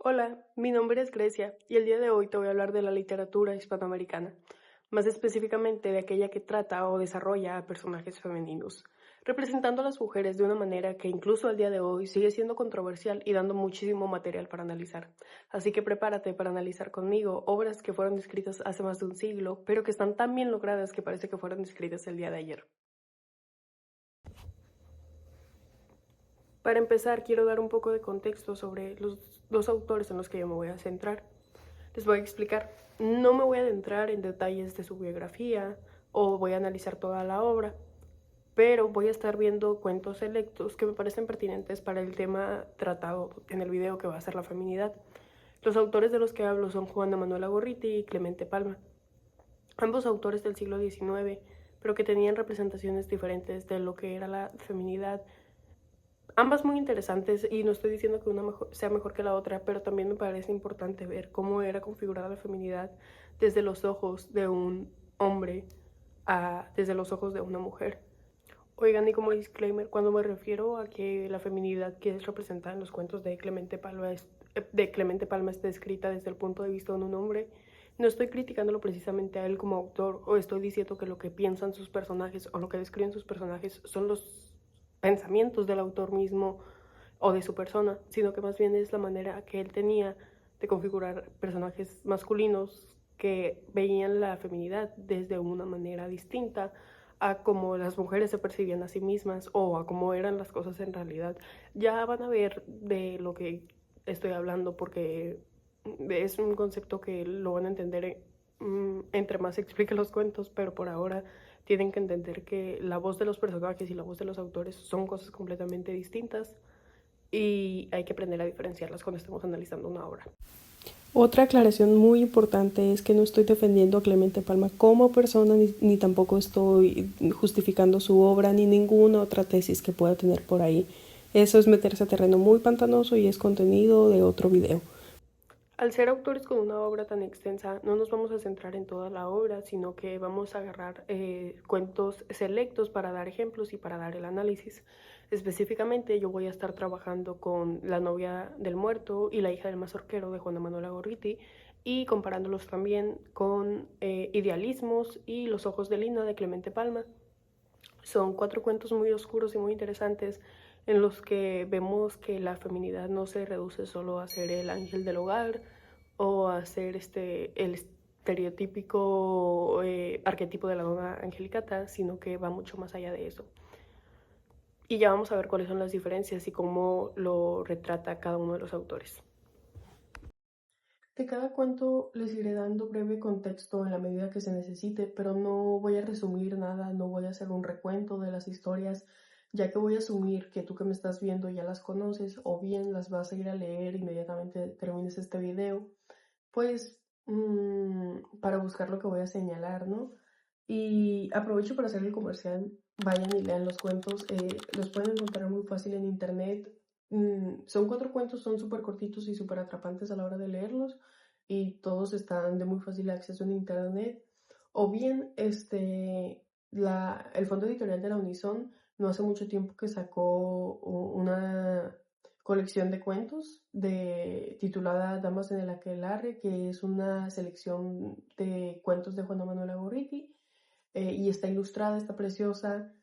Hola, mi nombre es Grecia y el día de hoy te voy a hablar de la literatura hispanoamericana, más específicamente de aquella que trata o desarrolla a personajes femeninos, representando a las mujeres de una manera que incluso al día de hoy sigue siendo controversial y dando muchísimo material para analizar. Así que prepárate para analizar conmigo obras que fueron escritas hace más de un siglo, pero que están tan bien logradas que parece que fueron escritas el día de ayer. Para empezar, quiero dar un poco de contexto sobre los dos autores en los que yo me voy a centrar. Les voy a explicar. No me voy a adentrar en detalles de su biografía o voy a analizar toda la obra, pero voy a estar viendo cuentos selectos que me parecen pertinentes para el tema tratado en el video, que va a ser la feminidad. Los autores de los que hablo son Juana Manuela Gorriti y Clemente Palma, ambos autores del siglo XIX, pero que tenían representaciones diferentes de lo que era la feminidad. Ambas muy interesantes y no estoy diciendo que una sea mejor que la otra, pero también me parece importante ver cómo era configurada la feminidad desde los ojos de un hombre desde los ojos de una mujer. Oigan, y como disclaimer, cuando me refiero a que la feminidad que es representada en los cuentos de Clemente Palma está escrita desde el punto de vista de un hombre, no estoy criticándolo precisamente a él como autor o estoy diciendo que lo que piensan sus personajes o lo que describen sus personajes son los pensamientos del autor mismo o de su persona, sino que más bien es la manera que él tenía de configurar personajes masculinos que veían la feminidad desde una manera distinta a cómo las mujeres se percibían a sí mismas o a cómo eran las cosas en realidad. Ya van a ver de lo que estoy hablando porque es un concepto que lo van a entender entre más explique los cuentos, pero por ahora tienen que entender que la voz de los personajes y la voz de los autores son cosas completamente distintas y hay que aprender a diferenciarlas cuando estemos analizando una obra. Otra aclaración muy importante es que no estoy defendiendo a Clemente Palma como persona, ni tampoco estoy justificando su obra, ni ninguna otra tesis que pueda tener por ahí. Eso es meterse a terreno muy pantanoso y es contenido de otro video. Al ser autores con una obra tan extensa, no nos vamos a centrar en toda la obra, sino que vamos a agarrar cuentos selectos para dar ejemplos y para dar el análisis. Específicamente, yo voy a estar trabajando con La novia del muerto y La hija del mazorquero de Juana Manuela Gorriti y comparándolos también con Idealismos y Los ojos de Lina de Clemente Palma. Son 4 cuentos muy oscuros y muy interesantes en los que vemos que la feminidad no se reduce solo a ser el ángel del hogar o a ser el estereotípico arquetipo de la dona angelicata, sino que va mucho más allá de eso. Y ya vamos a ver cuáles son las diferencias y cómo lo retrata cada uno de los autores. De cada cuento les iré dando breve contexto en la medida que se necesite, pero no voy a resumir nada, no voy a hacer un recuento de las historias, ya que voy a asumir que tú que me estás viendo ya las conoces o bien las vas a ir a leer inmediatamente termines este video, pues para buscar lo que voy a señalar, ¿no? Y aprovecho para hacer el comercial, vayan y lean los cuentos, los pueden encontrar muy fácil en internet. Son 4 cuentos, son súper cortitos y súper atrapantes a la hora de leerlos y todos están de muy fácil acceso en internet. O bien, el Fondo Editorial de la Unison no hace mucho tiempo que sacó una colección de cuentos titulada Damas en el Aquelarre, que es una selección de cuentos de Juana Manuela Gorriti, y está ilustrada, está preciosa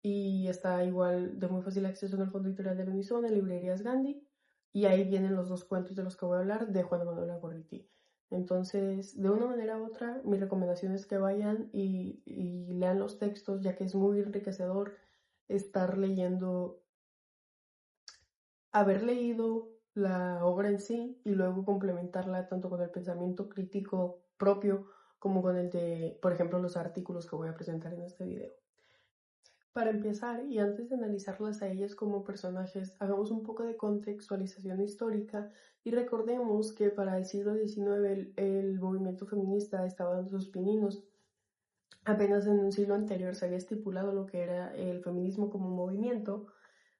y está igual de muy fácil acceso en el Fondo Editorial de la Unison, en librerías Gandhi, y ahí vienen los 2 cuentos de los que voy a hablar de Juana Manuela Gorriti. Entonces, de una manera u otra, mi recomendación es que vayan y lean los textos, ya que es muy enriquecedor estar leyendo, haber leído la obra en sí y luego complementarla tanto con el pensamiento crítico propio como con el de, por ejemplo, los artículos que voy a presentar en este video. Para empezar, y antes de analizarlas a ellas como personajes, hagamos un poco de contextualización histórica y recordemos que para el siglo XIX el movimiento feminista estaba dando sus pininos. Apenas en un siglo anterior se había estipulado lo que era el feminismo como movimiento,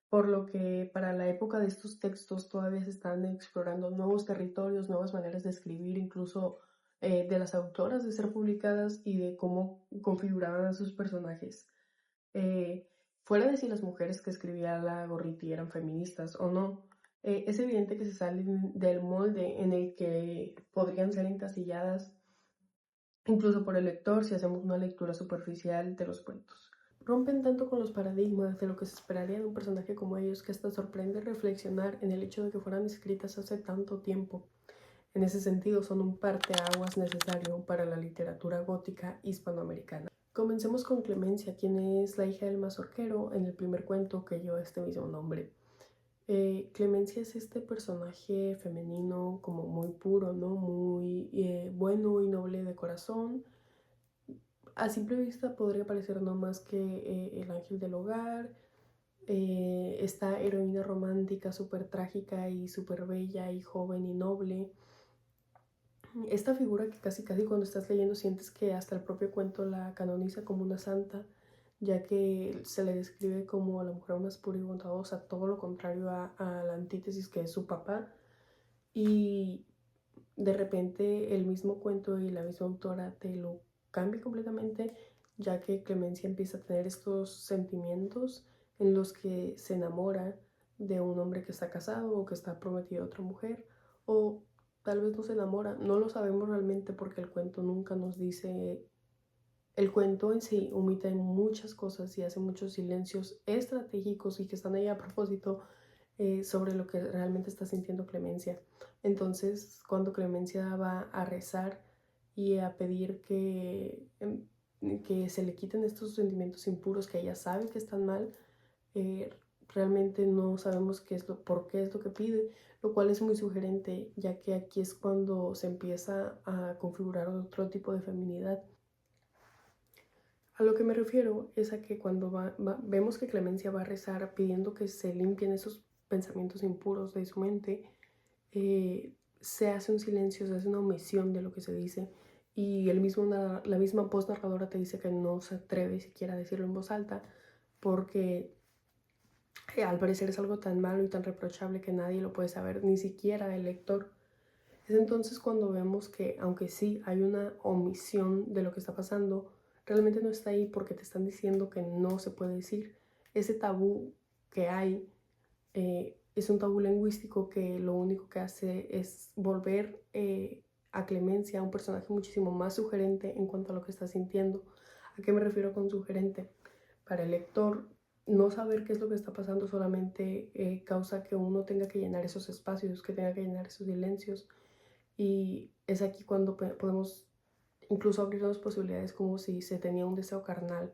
por lo que para la época de estos textos todavía se están explorando nuevos territorios, nuevas maneras de escribir, incluso de las autoras de ser publicadas y de cómo configuraban a sus personajes. Eh, Fuera de si las mujeres que escribía la Gorriti eran feministas o no, Es evidente que se salen del molde en el que podrían ser encasilladas incluso por el lector si hacemos una lectura superficial de los cuentos. Rompen tanto con los paradigmas de lo que se esperaría de un personaje como ellos que hasta sorprende reflexionar en el hecho de que fueran escritas hace tanto tiempo. En ese sentido, son un parteaguas necesario para la literatura gótica hispanoamericana. Comencemos con Clemencia, quien es la hija del mazorquero en el primer cuento que lleva este mismo nombre. Clemencia es este personaje femenino como muy puro, ¿no? Muy bueno y noble de corazón. A simple vista podría parecer no más que el ángel del hogar, esta heroína romántica súper trágica y súper bella y joven y noble. Esta figura que casi cuando estás leyendo sientes que hasta el propio cuento la canoniza como una santa, ya que se le describe como la mujer más pura y bondadosa, todo lo contrario a la antítesis que es su papá. Y de repente el mismo cuento y la misma autora te lo cambia completamente, ya que Clemencia empieza a tener estos sentimientos en los que se enamora de un hombre que está casado o que está prometido a otra mujer, o tal vez no se enamora, no lo sabemos realmente porque el cuento nunca nos dice. El cuento en sí omite muchas cosas y hace muchos silencios estratégicos y que están ahí a propósito sobre lo que realmente está sintiendo Clemencia. Entonces, cuando Clemencia va a rezar y a pedir que se le quiten estos sentimientos impuros que ella sabe que están mal, eh, realmente no sabemos por qué es lo que pide, lo cual es muy sugerente, ya que aquí es cuando se empieza a configurar otro tipo de feminidad. A lo que me refiero es a que cuando vemos que Clemencia va a rezar pidiendo que se limpien esos pensamientos impuros de su mente, se hace un silencio, se hace una omisión de lo que se dice y la misma voz narradora te dice que no se atreve siquiera a decirlo en voz alta porque al parecer es algo tan malo y tan reprochable que nadie lo puede saber, ni siquiera el lector. Es entonces cuando vemos que aunque sí hay una omisión de lo que está pasando, realmente no está ahí porque te están diciendo que no se puede decir. Ese tabú que hay es un tabú lingüístico que lo único que hace es volver a Clemencia un personaje muchísimo más sugerente en cuanto a lo que está sintiendo. ¿A qué me refiero con sugerente? Para el lector, no saber qué es lo que está pasando solamente causa que uno tenga que llenar esos espacios, que tenga que llenar esos silencios. Y es aquí cuando podemos incluso abrirnos posibilidades como si se tenía un deseo carnal.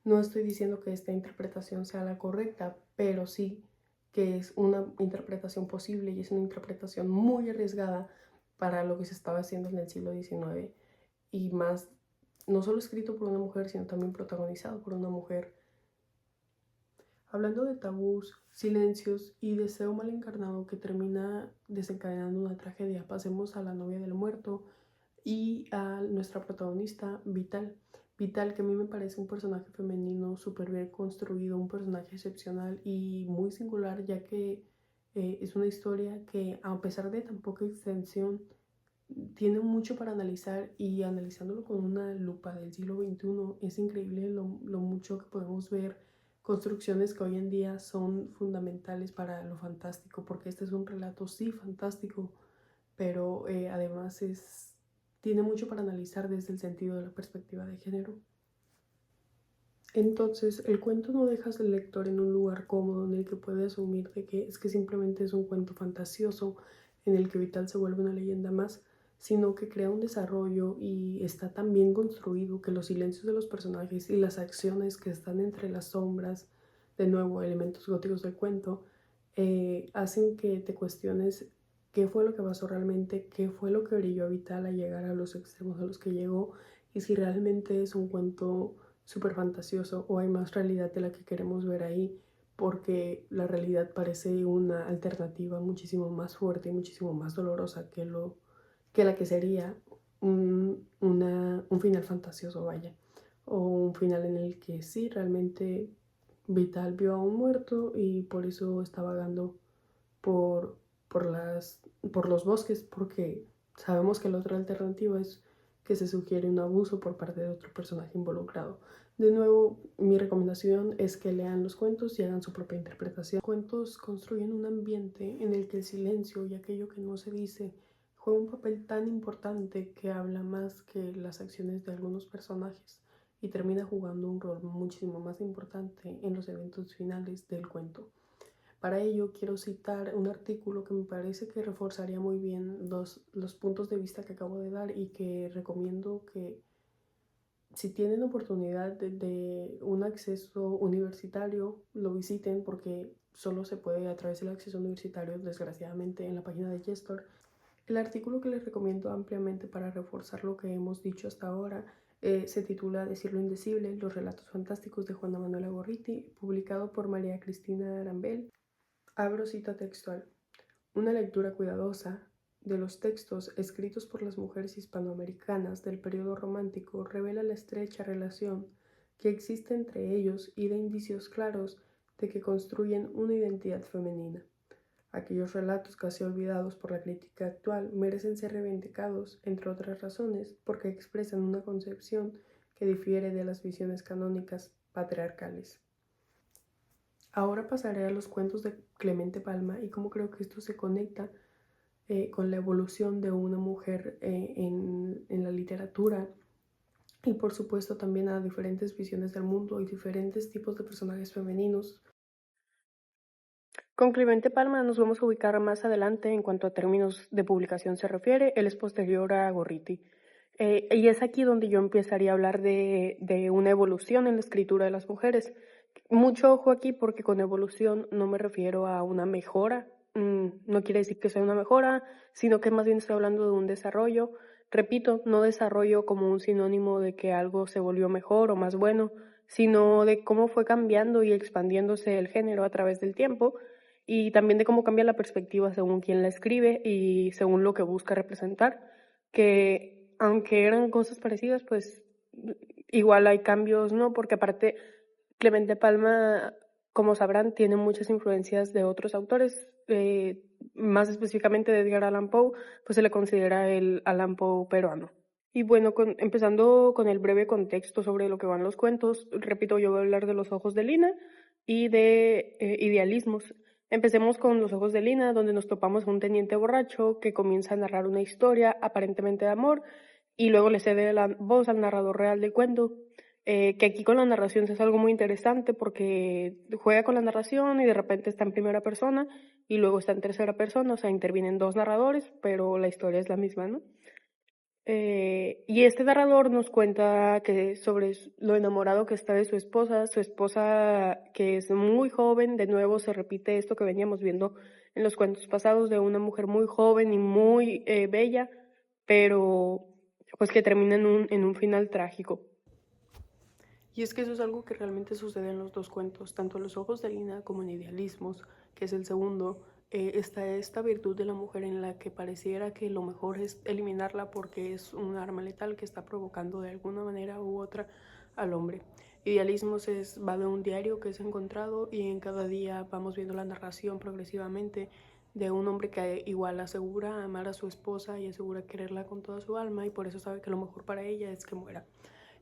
No estoy diciendo que esta interpretación sea la correcta, pero sí que es una interpretación posible y es una interpretación muy arriesgada para lo que se estaba haciendo en el siglo XIX y más, no solo escrito por una mujer, sino también protagonizado por una mujer. Hablando de tabús, silencios y deseo mal encarnado que termina desencadenando una tragedia, pasemos a la novia del muerto y a nuestra protagonista, Vital. Vital, que a mí me parece un personaje femenino súper bien construido, un personaje excepcional y muy singular, ya que es una historia que, a pesar de tan poca extensión, tiene mucho para analizar y analizándolo con una lupa del siglo XXI, es increíble lo mucho que podemos ver construcciones que hoy en día son fundamentales para lo fantástico, porque este es un relato sí fantástico, pero además tiene mucho para analizar desde el sentido de la perspectiva de género. Entonces, el cuento no deja al lector en un lugar cómodo en el que puede asumir de que es que simplemente es un cuento fantasioso en el que Vital se vuelve una leyenda más, sino que crea un desarrollo y está tan bien construido que los silencios de los personajes y las acciones que están entre las sombras, de nuevo, elementos góticos del cuento, hacen que te cuestiones qué fue lo que pasó realmente, qué fue lo que brilló a Vital a llegar a los extremos a los que llegó y si realmente es un cuento súper fantasioso o hay más realidad de la que queremos ver ahí, porque la realidad parece una alternativa muchísimo más fuerte y muchísimo más dolorosa que la que sería un final fantasioso, vaya, o un final en el que sí, realmente Vital vio a un muerto y por eso está vagando por, por los bosques, porque sabemos que la otra alternativa es que se sugiere un abuso por parte de otro personaje involucrado. De nuevo, mi recomendación es que lean los cuentos y hagan su propia interpretación. Los cuentos construyen un ambiente en el que el silencio y aquello que no se dice juega un papel tan importante que habla más que las acciones de algunos personajes y termina jugando un rol muchísimo más importante en los eventos finales del cuento. Para ello quiero citar un artículo que me parece que reforzaría muy bien los puntos de vista que acabo de dar y que recomiendo que si tienen oportunidad de un acceso universitario lo visiten, porque solo se puede a través del acceso universitario, desgraciadamente, en la página de Gestor. El artículo que les recomiendo ampliamente para reforzar lo que hemos dicho hasta ahora se titula Decir lo indecible, los relatos fantásticos de Juana Manuela Gorriti, publicado por María Cristina Arambel. Abro cita textual. Una lectura cuidadosa de los textos escritos por las mujeres hispanoamericanas del periodo romántico revela la estrecha relación que existe entre ellos y da indicios claros de que construyen una identidad femenina. Aquellos relatos casi olvidados por la crítica actual merecen ser reivindicados, entre otras razones, porque expresan una concepción que difiere de las visiones canónicas patriarcales. Ahora pasaré a los cuentos de Clemente Palma y cómo creo que esto se conecta con la evolución de una mujer en la literatura y por supuesto también a diferentes visiones del mundo y diferentes tipos de personajes femeninos. Con Clemente Palma nos vamos a ubicar más adelante en cuanto a términos de publicación se refiere. Él es posterior a Gorriti. Y es aquí donde yo empezaría a hablar de una evolución en la escritura de las mujeres. Mucho ojo aquí porque con evolución no me refiero a una mejora. No quiere decir que sea una mejora, sino que más bien estoy hablando de un desarrollo. Repito, no desarrollo como un sinónimo de que algo se volvió mejor o más bueno, sino de cómo fue cambiando y expandiéndose el género a través del tiempo y también de cómo cambia la perspectiva según quien la escribe y según lo que busca representar, que aunque eran cosas parecidas, pues igual hay cambios, ¿no? Porque aparte Clemente Palma, como sabrán, tiene muchas influencias de otros autores, más específicamente de Edgar Allan Poe, pues se le considera el Allan Poe peruano. Y bueno, empezando con el breve contexto sobre lo que van los cuentos, repito, yo voy a hablar de Los ojos de Lina y de idealismos. Empecemos con Los ojos de Lina, donde nos topamos a un teniente borracho que comienza a narrar una historia aparentemente de amor y luego le cede la voz al narrador real del cuento. Que aquí con la narración es algo muy interesante porque juega con la narración y de repente está en primera persona y luego está en tercera persona, o sea, intervienen dos narradores, pero la historia es la misma, ¿no? Y este narrador nos cuenta que sobre lo enamorado que está de su esposa que es muy joven, de nuevo se repite esto que veníamos viendo en los cuentos pasados de una mujer muy joven y muy bella, pero pues que termina en un final trágico. Y es que eso es algo que realmente sucede en los dos cuentos, tanto en Los ojos de Lina como en Idealismos, que es el segundo. Está esta virtud de la mujer en la que pareciera que lo mejor es eliminarla porque es un arma letal que está provocando de alguna manera u otra al hombre. Idealismos va de un diario que es encontrado y en cada día vamos viendo la narración progresivamente de un hombre que igual asegura amar a su esposa y asegura quererla con toda su alma y por eso sabe que lo mejor para ella es que muera.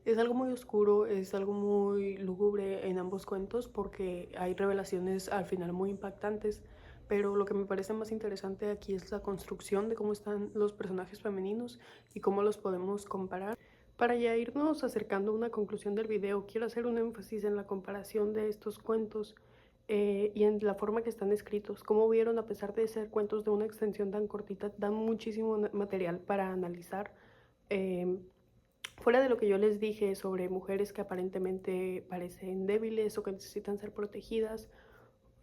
Es algo muy oscuro, es algo muy lúgubre en ambos cuentos porque hay revelaciones al final muy impactantes, pero lo que me parece más interesante aquí es la construcción de cómo están los personajes femeninos y cómo los podemos comparar. Para ya irnos acercando a una conclusión del video, quiero hacer un énfasis en la comparación de estos cuentos y en la forma que están escritos. Como vieron, a pesar de ser cuentos de una extensión tan cortita, dan muchísimo material para analizar. Fuera de lo que yo les dije sobre mujeres que aparentemente parecen débiles o que necesitan ser protegidas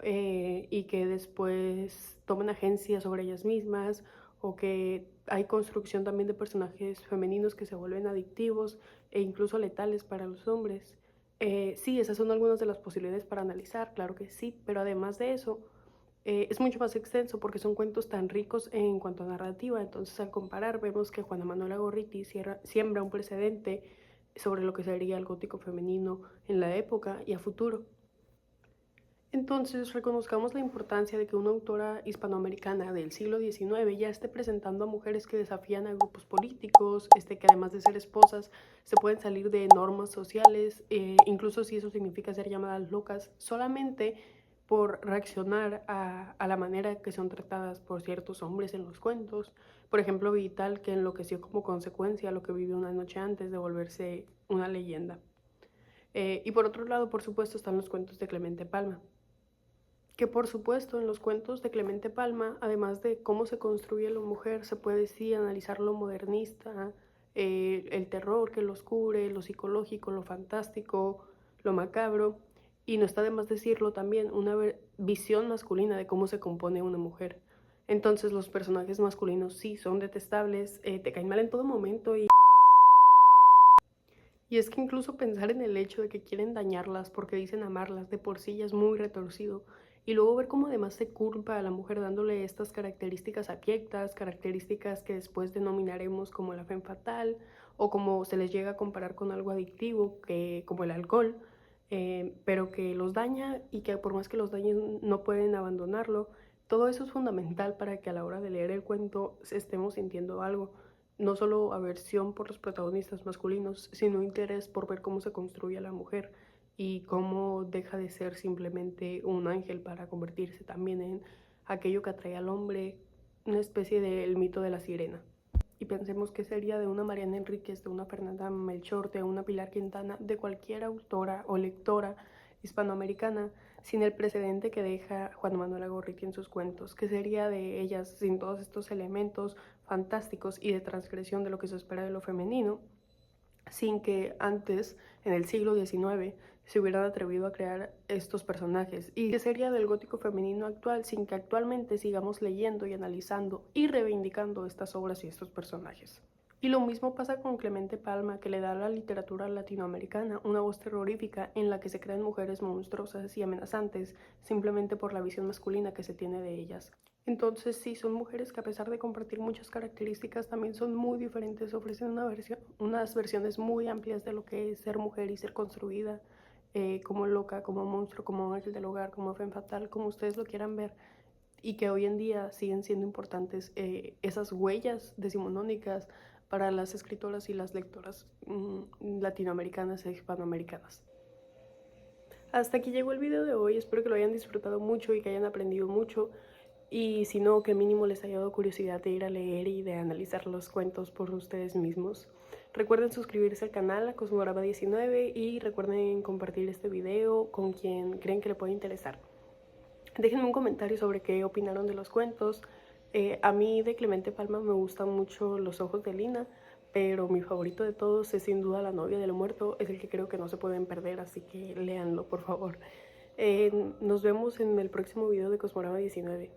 y que después toman agencia sobre ellas mismas, o que hay construcción también de personajes femeninos que se vuelven adictivos e incluso letales para los hombres. Sí, esas son algunas de las posibilidades para analizar, claro que sí, pero además de eso, es mucho más extenso porque son cuentos tan ricos en cuanto a narrativa. Entonces, al comparar, vemos que Juana Manuela Gorriti siembra un precedente sobre lo que sería el gótico femenino en la época y a futuro. Entonces, reconozcamos la importancia de que una autora hispanoamericana del siglo XIX ya esté presentando a mujeres que desafían a grupos políticos, que además de ser esposas, se pueden salir de normas sociales, incluso si eso significa ser llamadas locas, solamente por reaccionar a la manera que son tratadas por ciertos hombres en los cuentos. Por ejemplo, Vital, que enloqueció como consecuencia a lo que vivió una noche antes de volverse una leyenda. Y por otro lado, por supuesto, están los cuentos de Clemente Palma, que por supuesto en los cuentos de Clemente Palma, además de cómo se construye la mujer, se puede sí analizar lo modernista, el terror que los cubre, lo psicológico, lo fantástico, lo macabro, y no está de más decirlo también, una visión masculina de cómo se compone una mujer. Entonces los personajes masculinos sí son detestables, te caen mal en todo momento y es que incluso pensar en el hecho de que quieren dañarlas porque dicen amarlas de por sí ya es muy retorcido. Y luego ver cómo además se culpa a la mujer dándole estas características abyectas, características que después denominaremos como la femme fatal o como se les llega a comparar con algo adictivo, como el alcohol, pero que los daña y que por más que los dañen no pueden abandonarlo. Todo eso es fundamental para que a la hora de leer el cuento estemos sintiendo algo, no solo aversión por los protagonistas masculinos, sino interés por ver cómo se construye a la mujer y cómo deja de ser simplemente un ángel para convertirse también en aquello que atrae al hombre, una especie del mito de la sirena. Y pensemos que sería de una Mariana Enríquez, de una Fernanda Melchor, de una Pilar Quintana, de cualquier autora o lectora hispanoamericana, sin el precedente que deja Juan Manuel Agorriti en sus cuentos, que sería de ellas sin todos estos elementos fantásticos y de transgresión de lo que se espera de lo femenino, sin que antes, en el siglo XIX, se hubieran atrevido a crear estos personajes. ¿Y qué sería del gótico femenino actual sin que actualmente sigamos leyendo y analizando y reivindicando estas obras y estos personajes? Y lo mismo pasa con Clemente Palma, que le da a la literatura latinoamericana una voz terrorífica en la que se crean mujeres monstruosas y amenazantes simplemente por la visión masculina que se tiene de ellas. Entonces sí, son mujeres que a pesar de compartir muchas características también son muy diferentes, ofrecen unas versiones muy amplias de lo que es ser mujer y ser construida, como loca, como monstruo, como ángel del hogar, como femme fatal, como ustedes lo quieran ver, y que hoy en día siguen siendo importantes esas huellas decimonónicas para las escritoras y las lectoras latinoamericanas e hispanoamericanas. Hasta aquí llegó el video de hoy, espero que lo hayan disfrutado mucho y que hayan aprendido mucho. Y si no, que mínimo les haya dado curiosidad de ir a leer y de analizar los cuentos por ustedes mismos. Recuerden suscribirse al canal, a Cosmorama19, y recuerden compartir este video con quien creen que le puede interesar. Déjenme un comentario sobre qué opinaron de los cuentos. A mí de Clemente Palma me gustan mucho Los ojos de Lina, pero mi favorito de todos es sin duda La novia del muerto, es el que creo que no se pueden perder, así que léanlo por favor. Nos vemos en el próximo video de Cosmorama 19.